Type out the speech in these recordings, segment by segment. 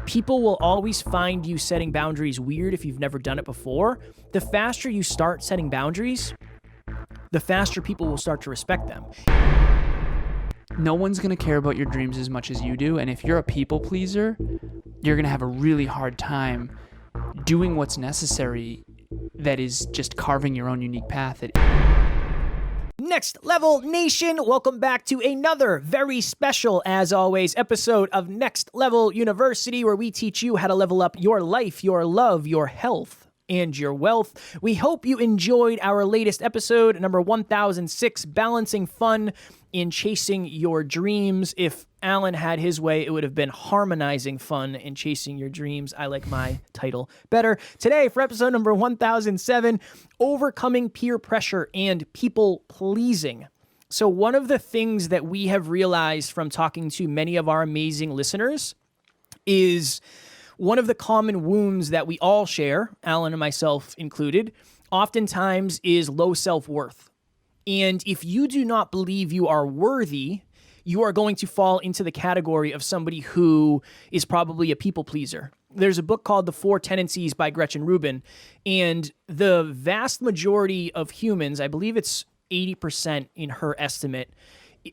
People will always find you setting boundaries weird if you've never done it before. The faster you start setting boundaries, the faster people will start to respect them. No one's going to care about your dreams as much as you do. And if you're a people pleaser, you're going to have a really hard time doing what's necessary that is just carving your own unique path. Next Level Nation, welcome back to another very special, as always, episode of Next Level University, where we teach you how to level up your life, your love, your health, and your wealth. We hope you enjoyed our latest episode, number 1006, Balancing Fun in Chasing Your Dreams. If Alan had his way, it would have been Harmonizing Fun in Chasing Your Dreams. I like my title better. Today, for episode number 1007, Overcoming Peer Pressure and People Pleasing. So one of the things that we have realized from talking to many of our amazing listeners is one of the common wounds that we all share, Alan and myself included, oftentimes is low self-worth. And if you do not believe you are worthy, you are going to fall into the category of somebody who is probably a people pleaser. There's a book called The Four Tendencies by Gretchen Rubin, and the vast majority of humans, I believe it's 80% in her estimate,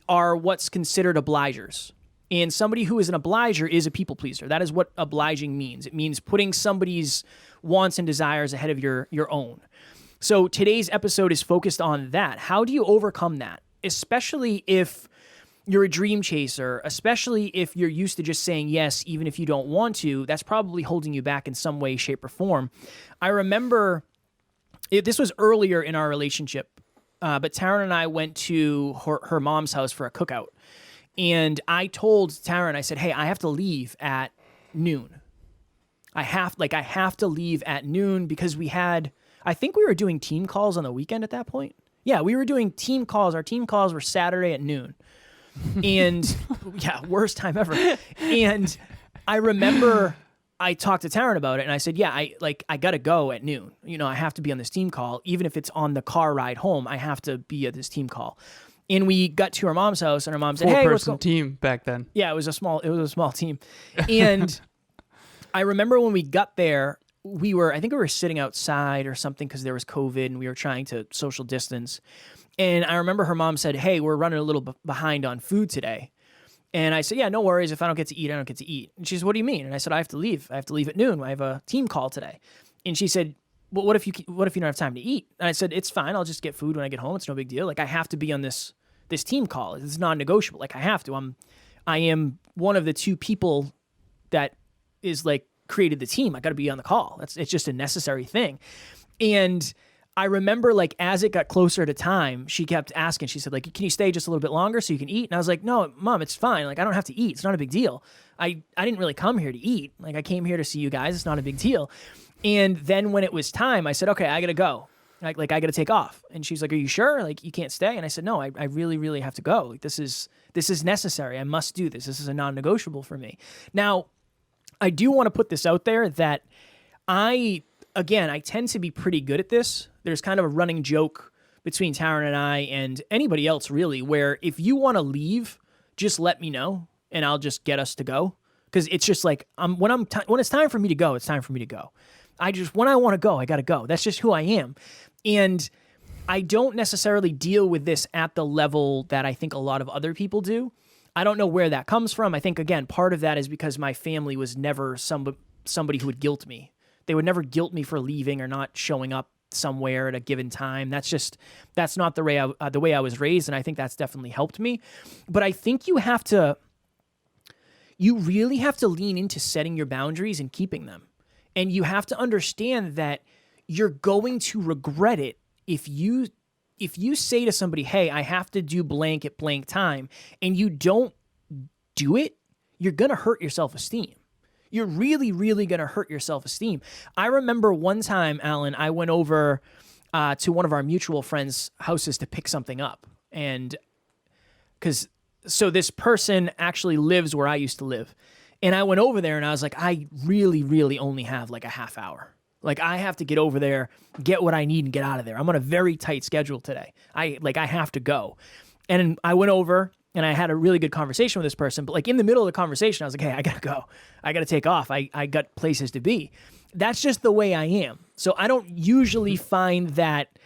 are what's considered obligers. And somebody who is an obliger is a people pleaser. That is what obliging means. It means putting somebody's wants and desires ahead of your own. So today's episode is focused on that. How do you overcome that? Especially if you're a dream chaser, especially if you're used to just saying yes, even if you don't want to, that's probably holding you back in some way, shape, or form. I remember, this was earlier in our relationship, but Taryn and I went to her mom's house for a cookout. And I told Taryn, I said, hey, I have to leave at noon. I have to leave at noon because I think we were doing team calls on the weekend at that point. Yeah, we were doing team calls. Our team calls were Saturday at noon. And yeah, worst time ever. And I remember I talked to Taryn about it and I said, yeah, I got to go at noon. You know, I have to be on this team call. Even if it's on the car ride home, I have to be at this team call. And we got to her mom's house and her mom said, hey, what's going on? 4-person team back then. Yeah, it was a small team. And I remember when we got there, I think we were sitting outside or something because there was COVID and we were trying to social distance. And I remember her mom said, hey, we're running a little behind on food today. And I said, yeah, no worries. If I don't get to eat, I don't get to eat. And she said, what do you mean? And I said, I have to leave. I have to leave at noon. I have a team call today. And she said, well, what if you don't have time to eat? And I said, it's fine. I'll just get food when I get home. It's no big deal. Like, I have to be on this team call. It's non-negotiable. Like, I have to. I am one of the two people that is like created the team. I got to be on the call. It's just a necessary thing. And I remember, like, as it got closer to time, she kept asking. She said, like, can you stay just a little bit longer so you can eat? And I was like, no, Mom, it's fine. Like, I don't have to eat. It's not a big deal. I didn't really come here to eat. Like, I came here to see you guys. It's not a big deal. And then when it was time, I said, okay, I got to go. Like, I got to take off. And she's like, are you sure? Like, you can't stay? And I said, no, I really, really have to go. Like, this is necessary. I must do this. This is a non-negotiable for me. Now, I do want to put this out there that I tend to be pretty good at this. There's kind of a running joke between Taryn and I and anybody else, really, where if you want to leave, just let me know and I'll just get us to go. Because it's just like, when it's time for me to go, it's time for me to go. When I want to go, I got to go. That's just who I am. And I don't necessarily deal with this at the level that I think a lot of other people do. I don't know where that comes from. I think, again, part of that is because my family was never somebody who would guilt me. They would never guilt me for leaving or not showing up somewhere at a given time. That's not the way I was raised, and I think that's definitely helped me. But I think you really have to lean into setting your boundaries and keeping them. And you have to understand that you're going to regret it if you say to somebody, hey, I have to do blank at blank time, and you don't do it, you're going to hurt your self-esteem. You're really, really going to hurt your self-esteem. I remember one time, Alan, I went over to one of our mutual friends' houses to pick something up. And so this person actually lives where I used to live. And I went over there and I was like, I really, really only have like a half hour. Like, I have to get over there, get what I need, and get out of there. I'm on a very tight schedule today. I have to go. And I went over and I had a really good conversation with this person, but like in the middle of the conversation, I was like, hey, I gotta go. I gotta take off. I got places to be. That's just the way I am. So I don't usually find that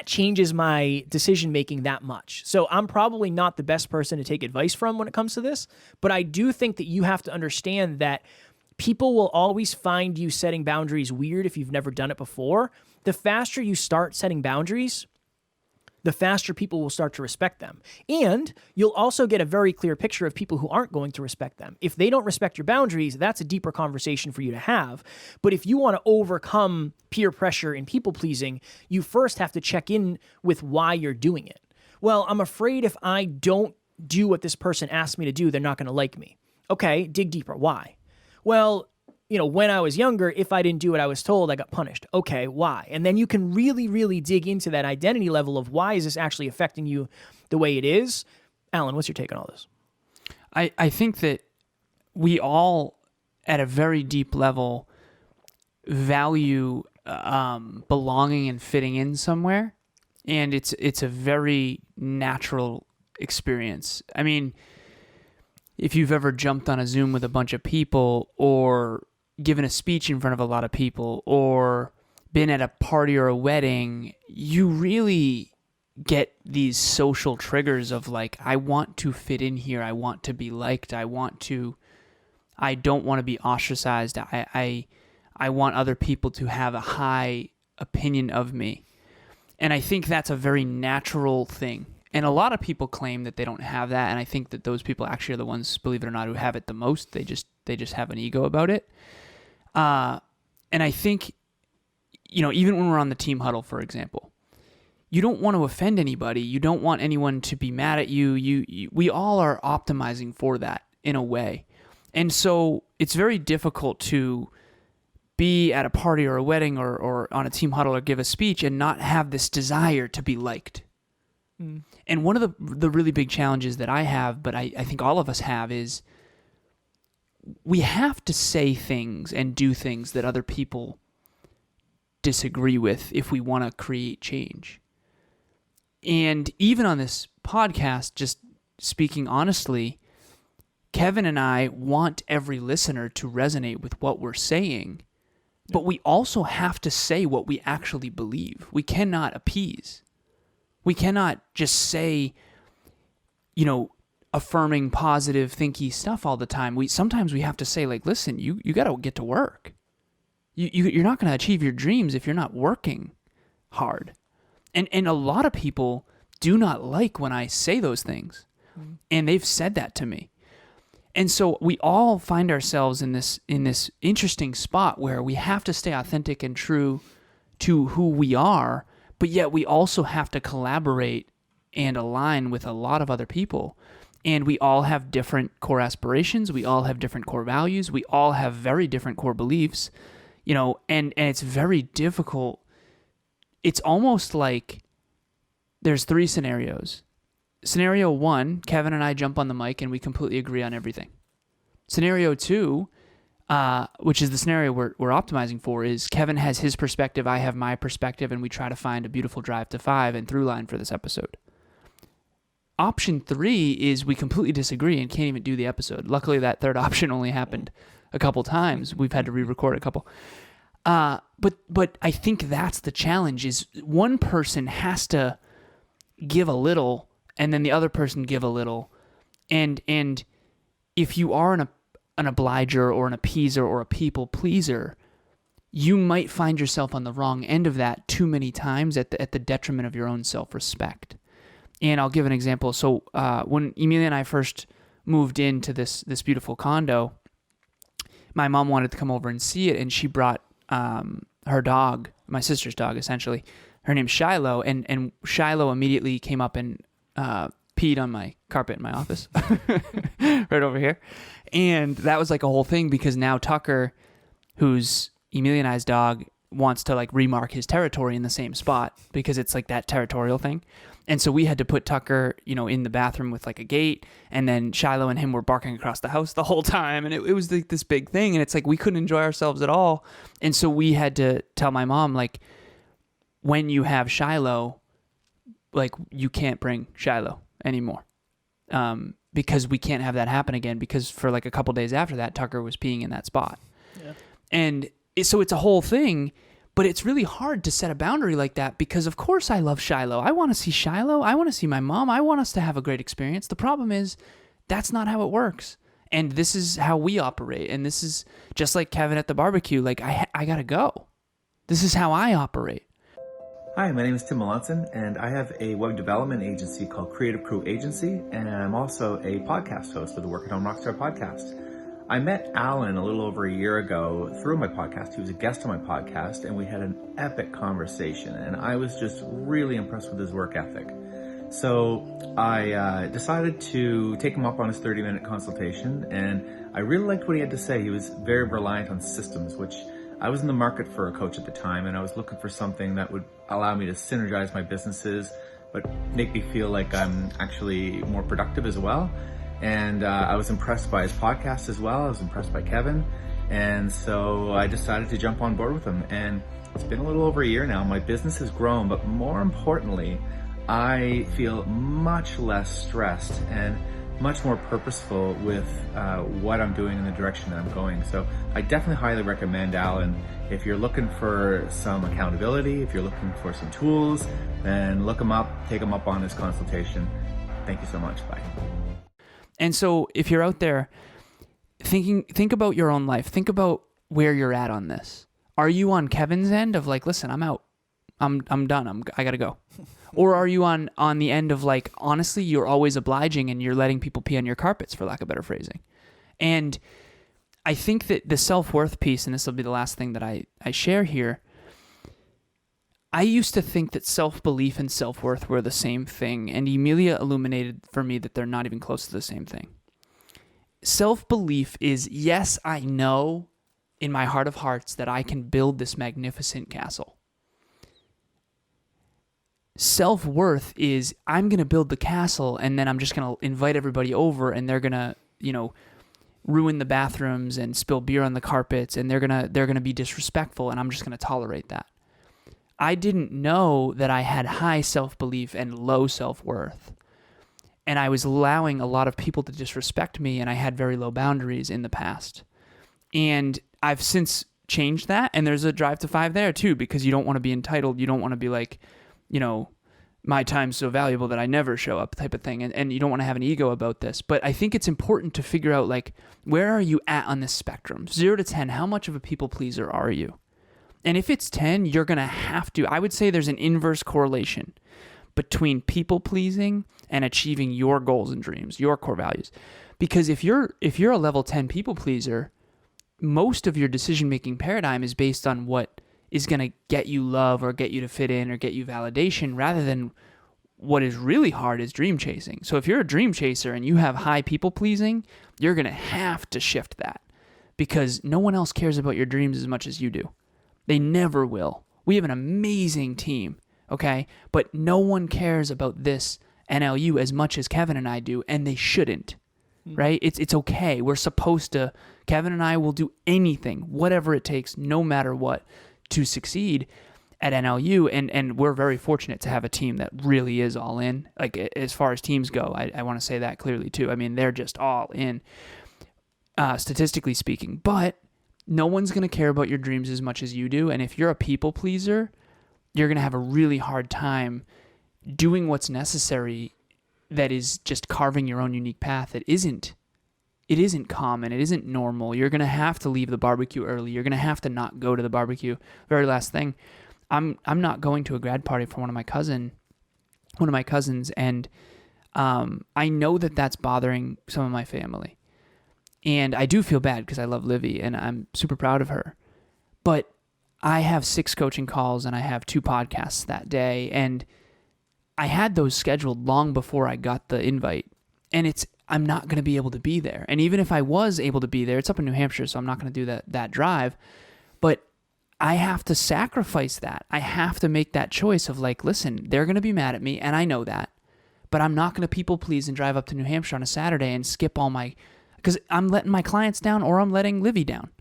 changes my decision making that much. So I'm probably not the best person to take advice from when it comes to this, but I do think that you have to understand that people will always find you setting boundaries weird if you've never done it before. The faster you start setting boundaries, the faster people will start to respect them. And you'll also get a very clear picture of people who aren't going to respect them. If they don't respect your boundaries, that's a deeper conversation for you to have. But if you want to overcome peer pressure and people pleasing, you first have to check in with why you're doing it. Well, I'm afraid if I don't do what this person asked me to do, they're not going to like me. Okay, dig deeper. Why? Well, when I was younger, if I didn't do what I was told, I got punished. Okay, why? And then you can really, really dig into that identity level of why is this actually affecting you the way it is. Alan, what's your take on all this? I think that we all, at a very deep level, value belonging and fitting in somewhere, and it's a very natural experience. I mean, if you've ever jumped on a Zoom with a bunch of people or given a speech in front of a lot of people or been at a party or a wedding, you really get these social triggers of like, I want to fit in here. I want to be liked. I don't want to be ostracized. I want other people to have a high opinion of me. And I think that's a very natural thing. And a lot of people claim that they don't have that, and I think that those people actually are the ones, believe it or not, who have it the most. They just have an ego about it. And I think, even when we're on the team huddle, for example, you don't want to offend anybody. You don't want anyone to be mad at you. We all are optimizing for that in a way. And so it's very difficult to be at a party or a wedding or on a team huddle or give a speech and not have this desire to be liked. Mm. And one of the really big challenges that I have, but I think all of us have, is we have to say things and do things that other people disagree with if we want to create change. And even on this podcast, just speaking honestly, Kevin and I want every listener to resonate with what we're saying, but we also have to say what we actually believe. We cannot appease. We cannot just say, affirming, positive, thinky stuff all the time. Sometimes we have to say, like, listen, you got to get to work. You're not going to achieve your dreams if you're not working hard. And a lot of people do not like when I say those things. Mm-hmm. And they've said that to me. And so we all find ourselves in this interesting spot where we have to stay authentic and true to who we are, but yet we also have to collaborate and align with a lot of other people. And we all have different core aspirations. We all have different core values. We all have very different core beliefs, and it's very difficult. It's almost like there's three scenarios. Scenario one, Kevin and I jump on the mic and we completely agree on everything. Scenario two, which is the scenario we're optimizing for, is Kevin has his perspective, I have my perspective, and we try to find a beautiful drive to 5 and through line for this episode. Option 3 is we completely disagree and can't even do the episode. Luckily, that third option only happened a couple times. We've had to re-record a couple. But I think that's the challenge, is one person has to give a little and then the other person give a little. And if you are an obliger or an appeaser or a people pleaser, you might find yourself on the wrong end of that too many times at the detriment of your own self-respect. And I'll give an example. So when Emilia and I first moved into this beautiful condo, my mom wanted to come over and see it, and she brought her dog, my sister's dog, essentially. Her name's Shiloh, and Shiloh immediately came up and peed on my carpet in my office, right over here. And that was like a whole thing, because now Tucker, who's Emilia and I's dog, wants to like remark his territory in the same spot, because it's like that territorial thing. And so we had to put Tucker, in the bathroom with like a gate, and then Shiloh and him were barking across the house the whole time. And it was like this big thing. And it's like, we couldn't enjoy ourselves at all. And so we had to tell my mom, like, when you have Shiloh, like, you can't bring Shiloh anymore. Because we can't have that happen again, because for like a couple days after that, Tucker was peeing in that spot. Yeah. And so it's a whole thing, but it's really hard to set a boundary like that, because of course I love Shiloh. I want to see Shiloh. I want to see my mom. I want us to have a great experience. The problem is that's not how it works. And this is how we operate. And this is just like Kevin at the barbecue. Like, I got to go. This is how I operate. Hi, my name is Tim Melanson, and I have a web development agency called Creative Crew Agency, and I'm also a podcast host of the Work at Home RockStar podcast. I met Alan a little over a year ago through my podcast. He was a guest on my podcast, and we had an epic conversation, and I was just really impressed with his work ethic. So I decided to take him up on his 30-minute consultation, and I really liked what he had to say. He was very reliant on systems, which I was in the market for a coach at the time, and I was looking for something that would allow me to synergize my businesses, but make me feel like I'm actually more productive as well. And I was impressed by his podcast as well. I was impressed by Kevin. And so I decided to jump on board with him. And it's been a little over a year now. My business has grown, but more importantly, I feel much less stressed and much more purposeful with what I'm doing and the direction that I'm going. So I definitely highly recommend Alan. If you're looking for some accountability, if you're looking for some tools, then look him up, take him up on his consultation. Thank you so much. Bye. And so if you're out there think about your own life, think about where you're at on this. Are you on Kevin's end of like, listen, I'm out, I'm done, I gotta go? Or are you on the end of like, honestly, you're always obliging and you're letting people pee on your carpets, for lack of better phrasing? And I think that the self-worth piece, and this will be the last thing that I share here, I used to think that self-belief and self-worth were the same thing, and Emilia illuminated for me that they're not even close to the same thing. Self-belief is, yes, I know in my heart of hearts that I can build this magnificent castle. Self-worth is, I'm going to build the castle, and then I'm just going to invite everybody over, and they're going to, ruin the bathrooms and spill beer on the carpets, and they're going to be disrespectful, and I'm just going to tolerate that. I didn't know that I had high self-belief and low self-worth. And I was allowing a lot of people to disrespect me, and I had very low boundaries in the past. And I've since changed that, and there's a drive to 5 there too, because you don't want to be entitled. You don't want to be like, my time's so valuable that I never show up type of thing. And you don't want to have an ego about this. But I think it's important to figure out, like, where are you at on this spectrum? 0 to 10, how much of a people pleaser are you? And if it's 10, you're going to have to, I would say there's an inverse correlation between people pleasing and achieving your goals and dreams, your core values. Because if you're a level 10 people pleaser, most of your decision-making paradigm is based on what is going to get you love or get you to fit in or get you validation, rather than what is really hard is dream chasing. So if you're a dream chaser and you have high people pleasing, you're going to have to shift that, because no one else cares about your dreams as much as you do. They never will. We have an amazing team, okay? But no one cares about this NLU as much as Kevin and I do, and they shouldn't, right? It's okay. We're supposed to. Kevin and I will do anything, whatever it takes, no matter what, to succeed at NLU, and we're very fortunate to have a team that really is all in. Like, as far as teams go, I want to say that clearly too. I mean, they're just all in, statistically speaking. But no one's going to care about your dreams as much as you do. And if you're a people pleaser, you're going to have a really hard time doing what's necessary that is just carving your own unique path. It isn't common. It isn't normal. You're going to have to leave the barbecue early. You're going to have to not go to the barbecue. Very last thing, I'm not going to a grad party for one of my cousins, and I know that that's bothering some of my family. And I do feel bad because I love Livy and I'm super proud of her. But I have 6 coaching calls and I have 2 podcasts that day. And I had those scheduled long before I got the invite. And I'm not going to be able to be there. And even if I was able to be there, it's up in New Hampshire, so I'm not going to do that drive. But I have to sacrifice that. I have to make that choice of like, listen, they're going to be mad at me, and I know that. But I'm not going to people please and drive up to New Hampshire on a Saturday and skip all my... because I'm letting my clients down or I'm letting Livy down.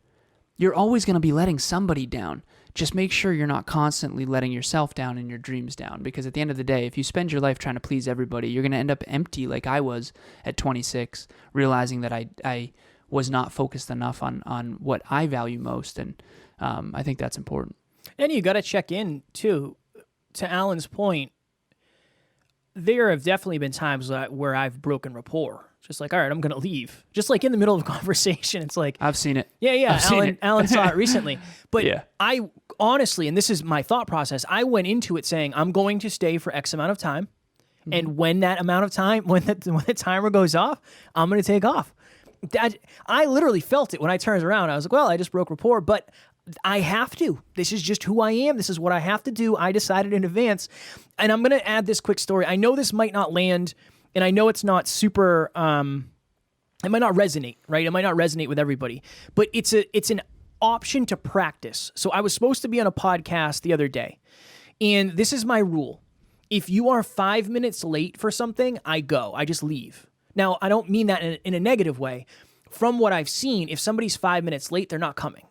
You're always going to be letting somebody down. Just make sure you're not constantly letting yourself down and your dreams down, because at the end of the day, if you spend your life trying to please everybody, you're going to end up empty like I was at 26, realizing that I was not focused enough on what I value most, and I think that's important. And you got to check in, too. To Alan's point, there have definitely been times where I've broken rapport. Just like, all right, I'm going to leave. Just like in the middle of a conversation, it's like... I've seen it. Yeah. Alan saw it recently. But yeah. I honestly, and this is my thought process, I went into it saying, I'm going to stay for X amount of time. Mm-hmm. And when that amount of time, when the timer goes off, I'm going to take off. I literally felt it when I turned around. I was like, well, I just broke rapport, but I have to. This is just who I am. This is what I have to do. I decided in advance. And I'm going to add this quick story. I know this might not land... And I know it's not super, it might not resonate, right? It might not resonate with everybody, but it's an option to practice. So I was supposed to be on a podcast the other day, and this is my rule. If you are 5 minutes late for something, I go. I just leave. Now, I don't mean that in a negative way. From what I've seen, if somebody's 5 minutes late, they're not coming.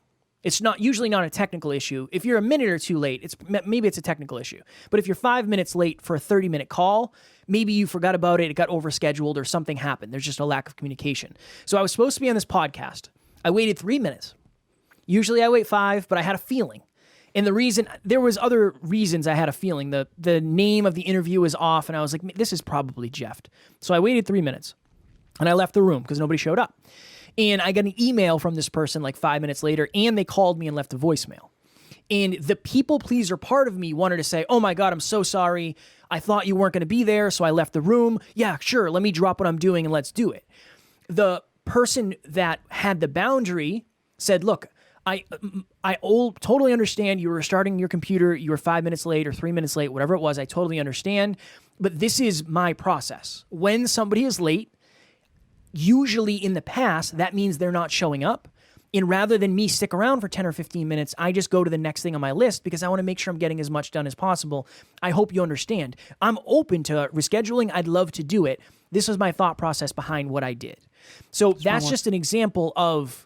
It's usually not a technical issue. If you're a minute or two late, maybe it's a technical issue. But if you're 5 minutes late for a 30-minute call, maybe you forgot about it, it got overscheduled, or something happened. There's just a lack of communication. So I was supposed to be on this podcast. I waited 3 minutes. Usually I wait 5, but I had a feeling. And there was other reasons I had a feeling. The name of the interview was off, and I was like, this is probably Jeff. So I waited 3 minutes, and I left the room because nobody showed up. And I got an email from this person like 5 minutes later, and they called me and left a voicemail. And the people pleaser part of me wanted to say, oh my God, I'm so sorry. I thought you weren't going to be there, so I left the room. Yeah, sure, let me drop what I'm doing and let's do it. The person that had the boundary said, look, I totally understand you were starting your computer, you were 5 minutes late or 3 minutes late, whatever it was, I totally understand. But this is my process. When somebody is late, usually in the past, that means they're not showing up. And rather than me stick around for 10 or 15 minutes, I just go to the next thing on my list because I want to make sure I'm getting as much done as possible. I hope you understand. I'm open to rescheduling. I'd love to do it. This was my thought process behind what I did. So that's just an example of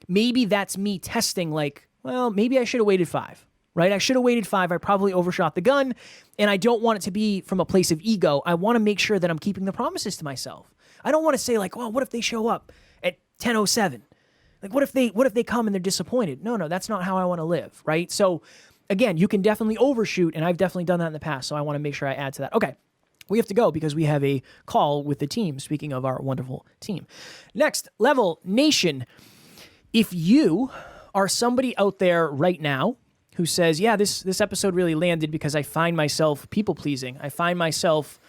maybe that's me testing like, well, maybe I should have waited 5, right? I should have waited 5. I probably overshot the gun, and I don't want it to be from a place of ego. I want to make sure that I'm keeping the promises to myself. I don't want to say like, well, what if they show up at 10:07? Like, what if they come and they're disappointed? No, that's not how I want to live, right? So, again, you can definitely overshoot, and I've definitely done that in the past, so I want to make sure I add to that. Okay, we have to go because we have a call with the team, speaking of our wonderful team. Next level, nation. If you are somebody out there right now who says, yeah, this episode really landed because I find myself people-pleasing. I find myself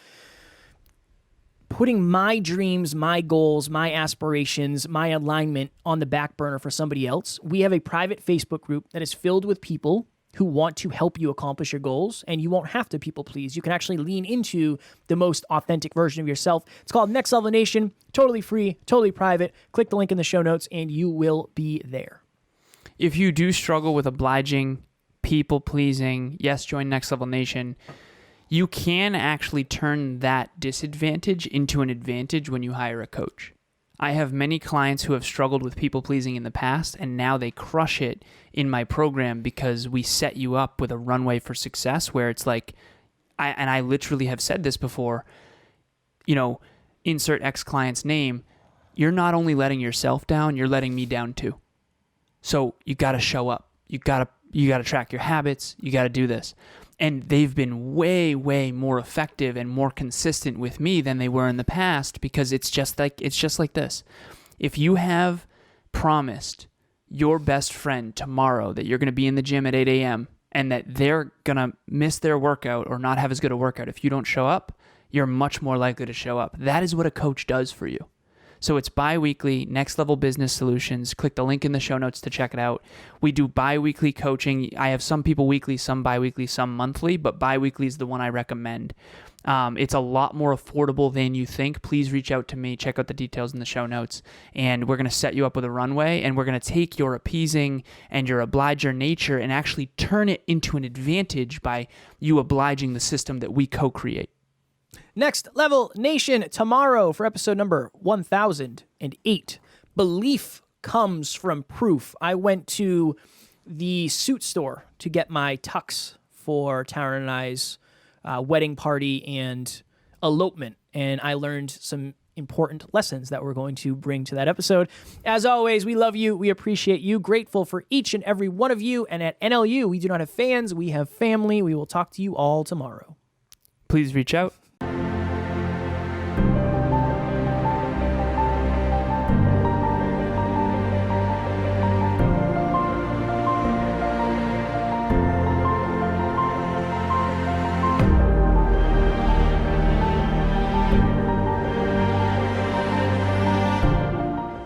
putting my dreams, my goals, my aspirations, my alignment on the back burner for somebody else. We have a private Facebook group that is filled with people who want to help you accomplish your goals, and you won't have to people please. You can actually lean into the most authentic version of yourself. It's called Next Level Nation, totally free, totally private. Click the link in the show notes and you will be there. If you do struggle with obliging, people pleasing, yes, join Next Level Nation. You can actually turn that disadvantage into an advantage when you hire a coach. I have many clients who have struggled with people-pleasing in the past, and now they crush it in my program because we set you up with a runway for success where it's like, I literally have said this before, insert X client's name, you're not only letting yourself down, you're letting me down too. So you got to show up. You got to track your habits. You got to do this. And they've been way, way more effective and more consistent with me than they were in the past because it's just like this. If you have promised your best friend tomorrow that you're going to be in the gym at 8 a.m. and that they're going to miss their workout or not have as good a workout, if you don't show up, you're much more likely to show up. That is what a coach does for you. So it's bi-weekly, Next Level Business Solutions. Click the link in the show notes to check it out. We do bi-weekly coaching. I have some people weekly, some bi-weekly, some monthly, but bi-weekly is the one I recommend. It's a lot more affordable than you think. Please reach out to me. Check out the details in the show notes. And we're going to set you up with a runway, and we're going to take your appeasing and your obliger nature and actually turn it into an advantage by you obliging the system that we co-create. Next Level Nation, tomorrow for episode number 1008, belief comes from proof. I went to the suit store to get my tux for Taryn and I's wedding party and elopement, and I learned some important lessons that we're going to bring to that episode. As always, we love you. We appreciate you. Grateful for each and every one of you. And at NLU, we do not have fans. We have family. We will talk to you all tomorrow. Please reach out.